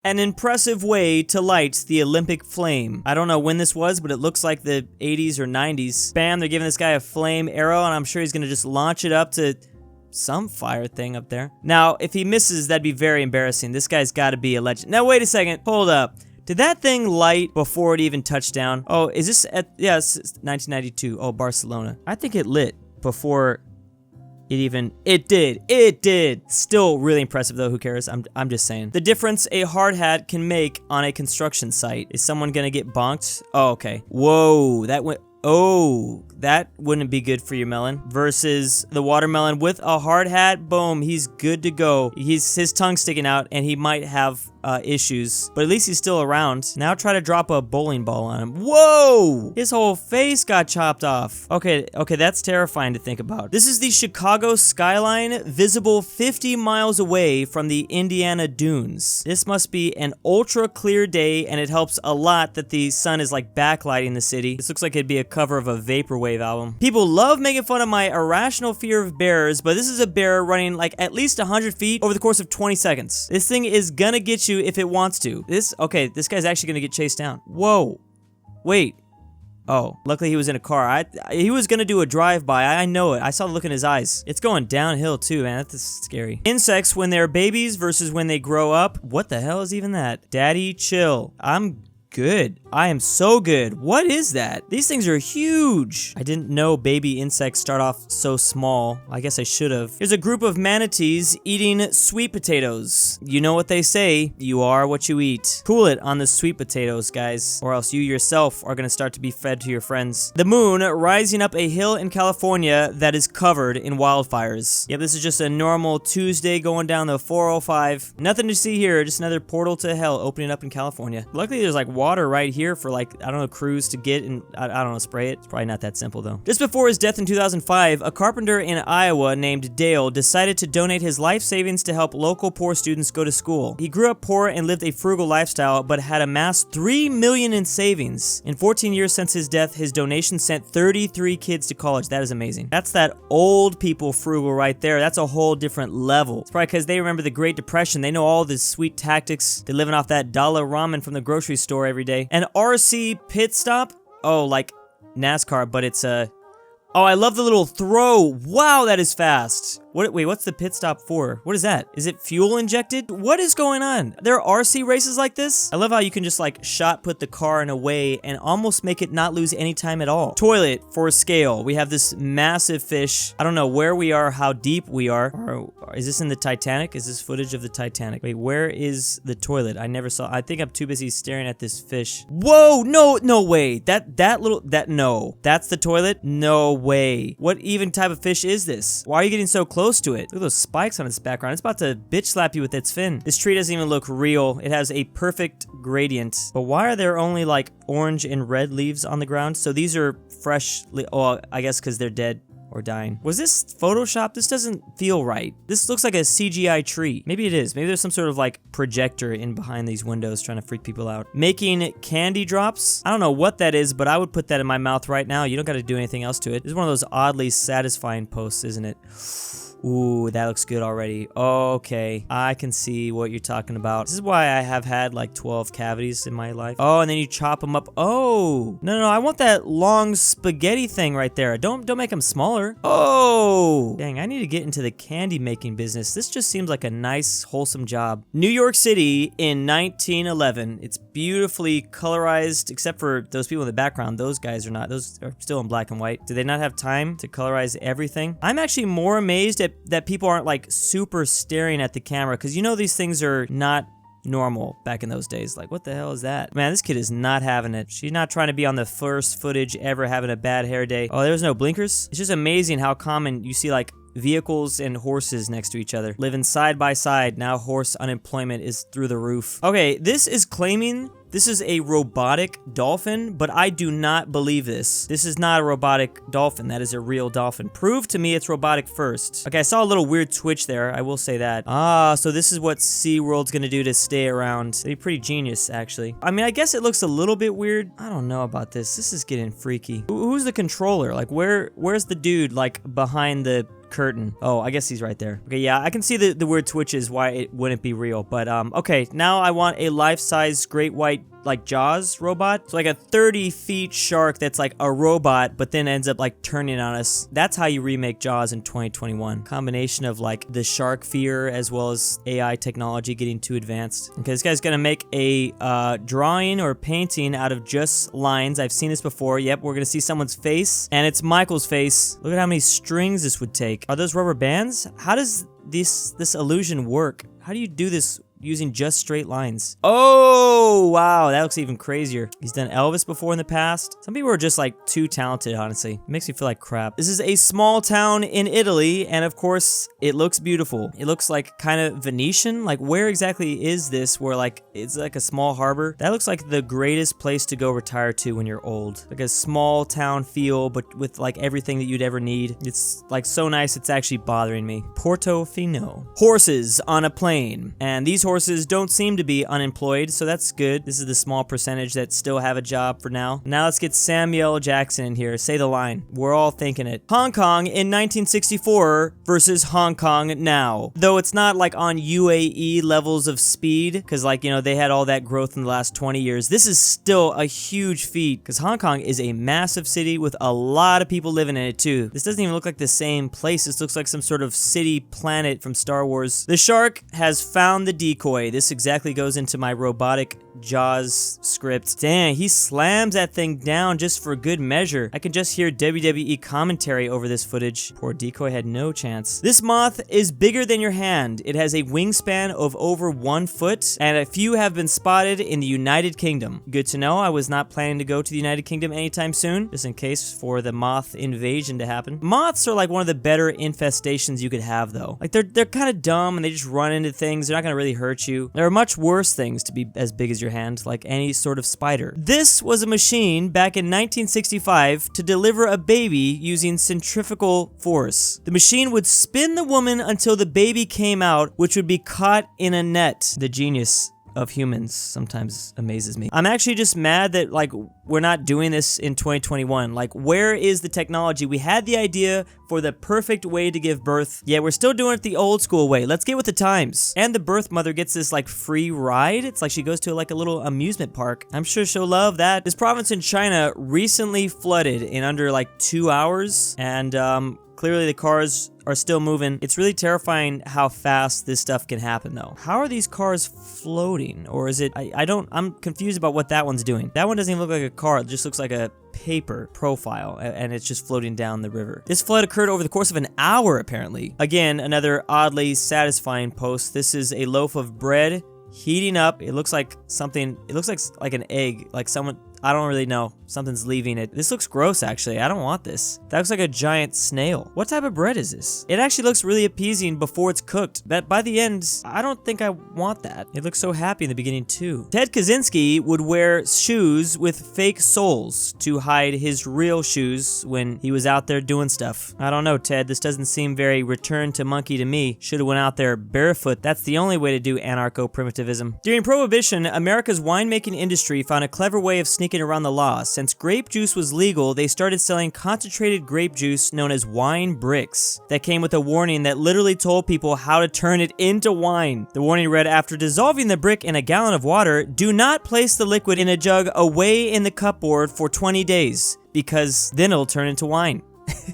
An impressive way to light the Olympic flame. I don't know when this was, but it looks like the 80s or 90s. Bam, they're giving this guy a flame arrow, and I'm sure he's gonna just launch it up to some fire thing up there. Now, if he misses, that'd be very embarrassing. This guy's gotta be a legend. Now, wait a second. Hold up. Did that thing light before it even touched down? Oh, is this at, yeah, it's 1992. Oh, Barcelona. I think it lit before it did. Still really impressive though, who cares? I'm just saying. The difference a hard hat can make on a construction site. Is someone gonna get bonked? Oh, okay. Whoa, that went, oh, that wouldn't be good for your melon. Versus the watermelon with a hard hat, boom, he's good to go. His tongue's sticking out and he might have issues, but at least he's still around. Now try to drop a bowling ball on him. Whoa! His whole face got chopped off. Okay, that's terrifying to think about. This is the Chicago skyline, visible 50 miles away from the Indiana dunes. This must be an ultra clear day, and it helps a lot that the sun is like backlighting the city. This looks like it'd be a cover of a vaporwave album. People love making fun of my irrational fear of bears, but this is a bear running like at least 100 feet over the course of 20 seconds. This thing is gonna get you if it wants to. This guy's actually gonna get chased down. Whoa. Wait. Oh, luckily he was in a car. He was gonna do a drive-by. I know it. I saw the look in his eyes. It's going downhill too, man. That's scary. Insects when they're babies versus when they grow up. What the hell is even that? Daddy, chill. I'm good. I am so good. What is that? These things are huge. I didn't know baby insects start off so small. I guess I should have. Here's a group of manatees eating sweet potatoes. You know what they say, you are what you eat. Cool it on the sweet potatoes, guys, or else you yourself are gonna start to be fed to your friends. The moon rising up a hill in California that is covered in wildfires. Yep, this is just a normal Tuesday going down the 405. Nothing to see here, just another portal to hell opening up in California. Luckily, there's like water right here for like, I don't know, crews to get and, I don't know, spray it. It's probably not that simple though. Just before his death in 2005, a carpenter in Iowa named Dale decided to donate his life savings to help local poor students go to school. He grew up poor and lived a frugal lifestyle, but had amassed $3 million in savings. In 14 years since his death, his donation sent 33 kids to college. That is amazing. That's that old people frugal right there. That's a whole different level. It's probably because they remember the Great Depression. They know all the sweet tactics. They're living off that dollar ramen from the grocery store every day. An RC pit stop? Oh, like NASCAR, but it's a... Oh, I love the little throw. Wow, that is fast. Wait, what's the pit stop for? What is that? Is it fuel injected? What is going on? There are RC races like this? I love how you can just like shot put the car in a way and almost make it not lose any time at all. Toilet for scale. We have this massive fish. I don't know where we are, how deep we are. Or is this in the Titanic? Is this footage of the Titanic? Wait, where is the toilet? I never saw. I think I'm too busy staring at this fish. Whoa, no way. No. That's the toilet? No way. What even type of fish is this? Why are you getting so close to it? Look at those spikes on its background. It's about to bitch slap you with its fin. This tree doesn't even look real. It has a perfect gradient. But why are there only like orange and red leaves on the ground? So these are fresh, oh, I guess because they're dead or dying. Was this Photoshop? This doesn't feel right. This looks like a CGI tree. Maybe it is. Maybe there's some sort of like projector in behind these windows trying to freak people out. Making candy drops. I don't know what that is, but I would put that in my mouth right now. You don't got to do anything else to it. This is one of those oddly satisfying posts, isn't it? Ooh, that looks good already. Okay, I can see what you're talking about. This is why I have had like 12 cavities in my life. Oh, and then you chop them up. Oh, no, I want that long spaghetti thing right there. Don't make them smaller. Oh, dang, I need to get into the candy making business. This just seems like a nice, wholesome job. New York City in 1911. It's beautifully colorized, except for those people in the background. Those guys are not. Those are still in black and white. Do they not have time to colorize everything? I'm actually more amazed at that people aren't like super staring at the camera, because you know these things are not normal back in those days. Like, what the hell is that? Man, this kid is not having it. She's not trying to be on the first footage ever having a bad hair day. Oh, there's no blinkers? It's just amazing how common you see like vehicles and horses next to each other, living side by side. Now horse unemployment is through the roof. Okay, this is claiming this is a robotic dolphin, but I do not believe this. This is not a robotic dolphin. That is a real dolphin. Prove to me it's robotic first. Okay, I saw a little weird twitch there. I will say that. Ah, so this is what SeaWorld's gonna do to stay around. They're pretty genius, actually. I mean, I guess it looks a little bit weird. I don't know about this. This is getting freaky. Who's the controller? Like, where's the dude, like, behind the curtain. Oh, I guess he's right there. Okay, yeah, I can see the weird twitches why it wouldn't be real. But, okay, now I want a life-size great white, like, Jaws robot. So, like, a 30-feet shark that's, like, a robot, but then ends up, like, turning on us. That's how you remake Jaws in 2021. Combination of, like, the shark fear as well as AI technology getting too advanced. Okay, this guy's gonna make a drawing or painting out of just lines. I've seen this before. Yep, we're gonna see someone's face, and it's Michael's face. Look at how many strings this would take. Are those rubber bands? How does this illusion work? How do you do this using just straight lines? Oh, wow, that looks even crazier. He's done Elvis before in the past. Some people are just like too talented, honestly. It makes me feel like crap. This is a small town in Italy, and of course, it looks beautiful. It looks like kind of Venetian. Like, where exactly is this where like it's like a small harbor? That looks like the greatest place to go retire to when you're old. Like a small town feel, but with like everything that you'd ever need. It's like so nice, it's actually bothering me. Portofino. Horses on a plane, and these horses don't seem to be unemployed, so that's good. This is the small percentage that still have a job for now. Now let's get Samuel Jackson in here. Say the line. We're all thinking it. Hong Kong in 1964 versus Hong Kong now. Though it's not like on UAE levels of speed, because like, you know, they had all that growth in the last 20 years. This is still a huge feat, because Hong Kong is a massive city with a lot of people living in it too. This doesn't even look like the same place. This looks like some sort of city planet from Star Wars. The shark has found the decoy. This exactly goes into my robotic Jaws script. Dang, he slams that thing down just for good measure. I can just hear WWE commentary over this footage. Poor decoy had no chance. This moth is bigger than your hand. It has a wingspan of over 1 foot, and a few have been spotted in the United Kingdom. Good to know. I was not planning to go to the United Kingdom anytime soon, just in case for the moth invasion to happen. Moths are like one of the better infestations you could have, though. Like, they're kind of dumb, and they just run into things. They're not gonna really hurt you. There are much worse things to be as big as your hand, like any sort of spider. This was a machine back in 1965 to deliver a baby using centrifugal force. The machine would spin the woman until the baby came out, which would be caught in a net. The genius of humans sometimes amazes me. I'm actually just mad that like we're not doing this in 2021. Like, where is the technology? We had the idea for the perfect way to give birth. Yeah, we're still doing it the old school way. Let's get with the times. And the birth mother gets this like free ride. It's like she goes to like a little amusement park. I'm sure she'll love that. This province in China recently flooded in under like 2 hours, and clearly the cars are still moving. It's really terrifying how fast this stuff can happen though. How are these cars floating? Or is it, I'm confused about what that one's doing. That one doesn't even look like a car, it just looks like a paper profile, and it's just floating down the river. This flood occurred over the course of an hour, apparently. Again, another oddly satisfying post. This is a loaf of bread heating up. It looks like something, it looks like an egg, like someone, I don't really know. Something's leaving it. This looks gross, actually. I don't want this. That looks like a giant snail. What type of bread is this? It actually looks really appeasing before it's cooked. But by the end, I don't think I want that. It looks so happy in the beginning, too. Ted Kaczynski would wear shoes with fake soles to hide his real shoes when he was out there doing stuff. I don't know, Ted. This doesn't seem very return to monkey to me. Should've went out there barefoot. That's the only way to do anarcho-primitivism. During Prohibition, America's winemaking industry found a clever way of sneaking around the law. Since grape juice was legal, they started selling concentrated grape juice known as wine bricks that came with a warning that literally told people how to turn it into wine. The warning read, after dissolving the brick in a gallon of water, do not place the liquid in a jug away in the cupboard for 20 days, because then it'll turn into wine.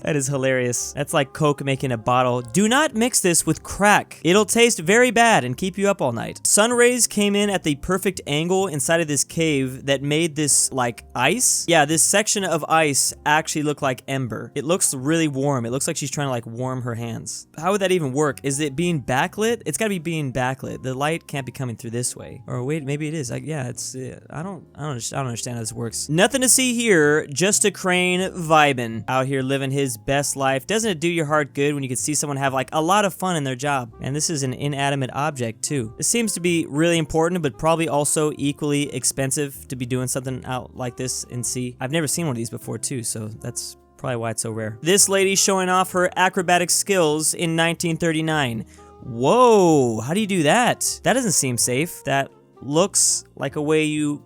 That is hilarious. That's like Coke making a bottle. Do not mix this with crack. It'll taste very bad and keep you up all night. Sun rays came in at the perfect angle inside of this cave that made this like ice. Yeah, this section of ice actually looked like ember. It looks really warm. It looks like she's trying to like warm her hands. How would that even work? Is it being backlit? It's gotta be being backlit. The light can't be coming through this way. Or wait, maybe it is. Yeah, it's, I don't understand how this works. Nothing to see here, just a crane vibing out here living his best life. Doesn't it do your heart good when you can see someone have like a lot of fun in their job? And this is an inanimate object too. This seems to be really important, but probably also equally expensive to be doing something out like this in sea. I've never seen one of these before too, so that's probably why it's so rare. This lady showing off her acrobatic skills in 1939. Whoa, how do you do that? That doesn't seem safe. That looks like a way you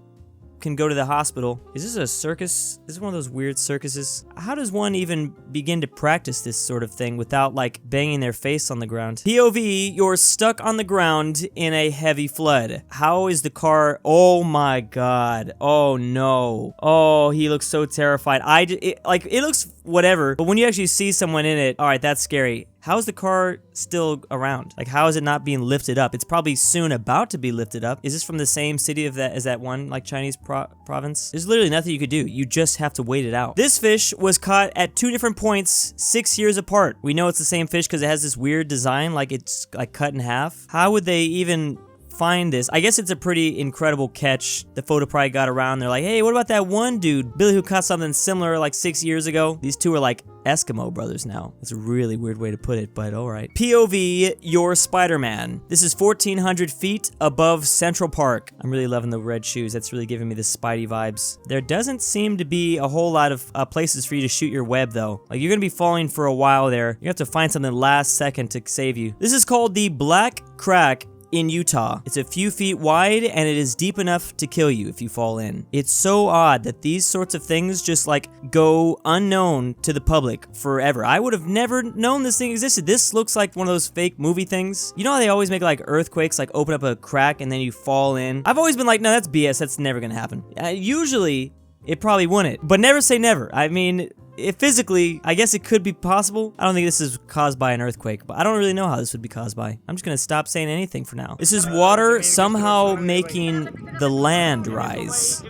can go to the hospital. Is this a circus? Is this one of those weird circuses? How does one even begin to practice this sort of thing without like banging their face on the ground? POV, you're stuck on the ground in a heavy flood. How is the car? Oh my god. Oh no. Oh, he looks so terrified. It looks whatever, but when you actually see someone in it, all right, that's scary. How is the car still around? Like, how is it not being lifted up? It's probably soon about to be lifted up. Is this from the same city as that one, like, Chinese province? There's literally nothing you could do. You just have to wait it out. This fish was caught at 2 different points, 6 years apart. We know it's the same fish because it has this weird design, like it's, like, cut in half. How would they even find this? I guess it's a pretty incredible catch. The photo probably got around. They're like, hey, what about that one dude, Billy, who caught something similar like 6 years ago? These two are like Eskimo brothers now. That's a really weird way to put it, but all right. POV, you're Spider-Man. This is 1,400 feet above Central Park. I'm really loving the red shoes. That's really giving me the Spidey vibes. There doesn't seem to be a whole lot of places for you to shoot your web, though. Like, you're gonna be falling for a while there. You have to find something last second to save you. This is called the Black Crack in Utah. It's a few feet wide and it is deep enough to kill you if you fall in. It's so odd that these sorts of things just like go unknown to the public forever. I would have never known this thing existed. This looks like one of those fake movie things. You know how they always make like earthquakes, like open up a crack and then you fall in? I've always been like, no, that's BS. That's never gonna happen. Usually it probably wouldn't, but never say never. I mean, physically, I guess it could be possible. I don't think this is caused by an earthquake, but I don't really know how this would be caused by. I'm just gonna stop saying anything for now. This is water somehow making the land rise.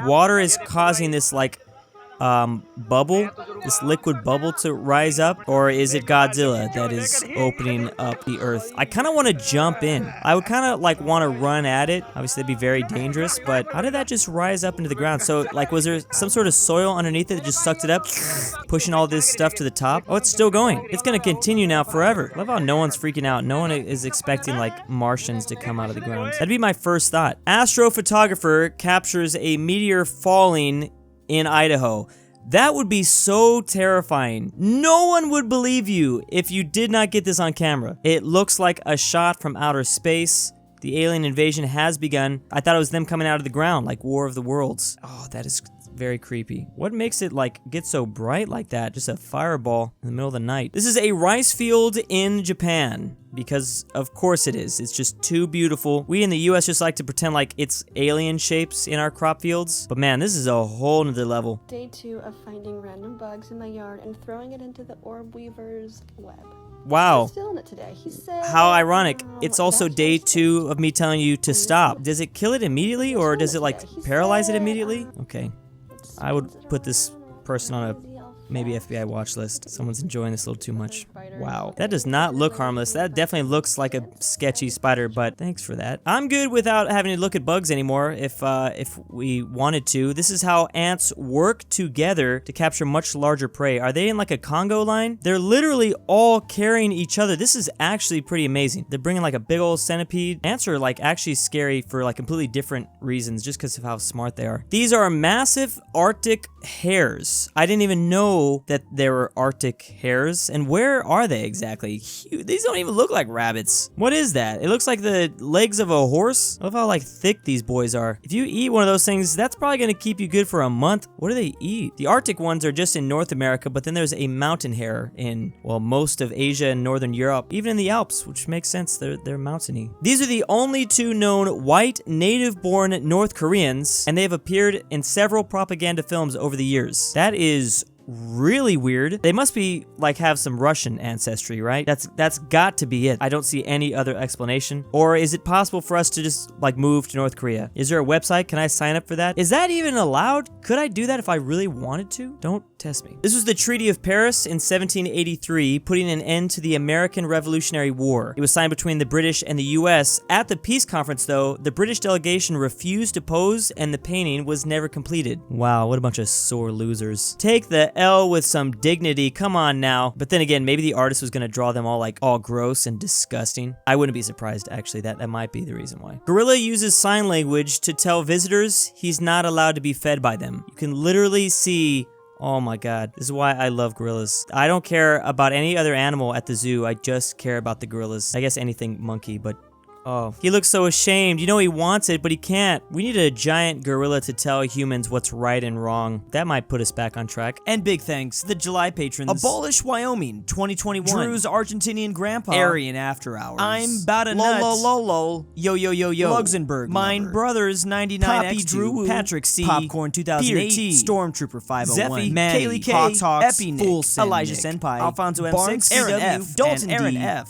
Water is causing this like bubble, this liquid bubble to rise up, or is it Godzilla that is opening up the earth? I kind of want to jump in. I would kind of like want to run at it. Obviously that'd be very dangerous, but how did that just rise up into the ground? So like, was there some sort of soil underneath it that just sucked it up, pushing all this stuff to the top? Oh, it's still going. It's gonna continue now forever. I love how no one's freaking out. No one is expecting like Martians to come out of the ground. That'd be my first thought. Astrophotographer captures a meteor falling in Idaho. That would be so terrifying. No one would believe you if you did not get this on camera. It looks like a shot from outer space. The alien invasion has begun. I thought it was them coming out of the ground, like War of the Worlds. Oh, that is very creepy. What makes it like get so bright like that? Just a fireball in the middle of the night. This is a rice field in Japan, because of course it is. It's just too beautiful. We in the US just like to pretend like it's alien shapes in our crop fields, but man, this is a whole nother level. Day 2 of finding random bugs in my yard and throwing it into the orb weaver's web. Wow. He's still in it today. He said, how ironic. It's also day 2 of me telling you to stop. Does it kill it immediately, or does it like paralyze it immediately? Okay. I would put this person on a maybe FBI watch list. Someone's enjoying this a little too much. Wow. That does not look harmless. That definitely looks like a sketchy spider, but thanks for that. I'm good without having to look at bugs anymore if we wanted to. This is how ants work together to capture much larger prey. Are they in like a Congo line? They're literally all carrying each other. This is actually pretty amazing. They're bringing like a big old centipede. Ants are like actually scary for like completely different reasons just because of how smart they are. These are massive Arctic hares. I didn't even know that there were Arctic hares. And where are they exactly? These don't even look like rabbits. What is that? It looks like the legs of a horse. I love how like thick these boys are. If you eat one of those things, that's probably gonna keep you good for a month. What do they eat? The Arctic ones are just in North America, but then there's a mountain hare in, well, most of Asia and Northern Europe, even in the Alps, which makes sense. They're mountainy. These are the only 2 known white native-born North Koreans, and they have appeared in several propaganda films over the years. That is really weird. They must be like have some Russian ancestry, right? That's got to be it. I don't see any other explanation. Or is it possible for us to just like move to North Korea? Is there a website? Can I sign up for that? Is that even allowed? Could I do that if I really wanted to? Don't test me. This was the Treaty of Paris in 1783, putting an end to the American Revolutionary War. It was signed between the British and the US. At the peace conference though, the British delegation refused to pose and the painting was never completed. Wow, what a bunch of sore losers. Take the L with some dignity, come on now. But then again, maybe the artist was gonna draw them all like all gross and disgusting. I wouldn't be surprised actually, that might be the reason why. Gorilla uses sign language to tell visitors he's not allowed to be fed by them. You can literally see, oh my god, this is why I love gorillas. I don't care about any other animal at the zoo, I just care about the gorillas. I guess anything monkey, but Oh, he looks so ashamed. You know he wants it, but he can't. We need a giant gorilla to tell humans what's right and wrong. That might put us back on track. And big thanks to the July patrons. Abolish Wyoming 2021. Drew's Argentinian Grandpa. AryanAfterHours. I'm about a nut. Lol. Yo. LuxembourgLover. Mine Brothers 99X. Drew. Patrick C. Popcorn 2008. Stormtrooper 501. Zeffi. Manny. Kaylee K. EpiNick. Full Elijah Senpai. Alfonso M6. Aaron F. Dalton D.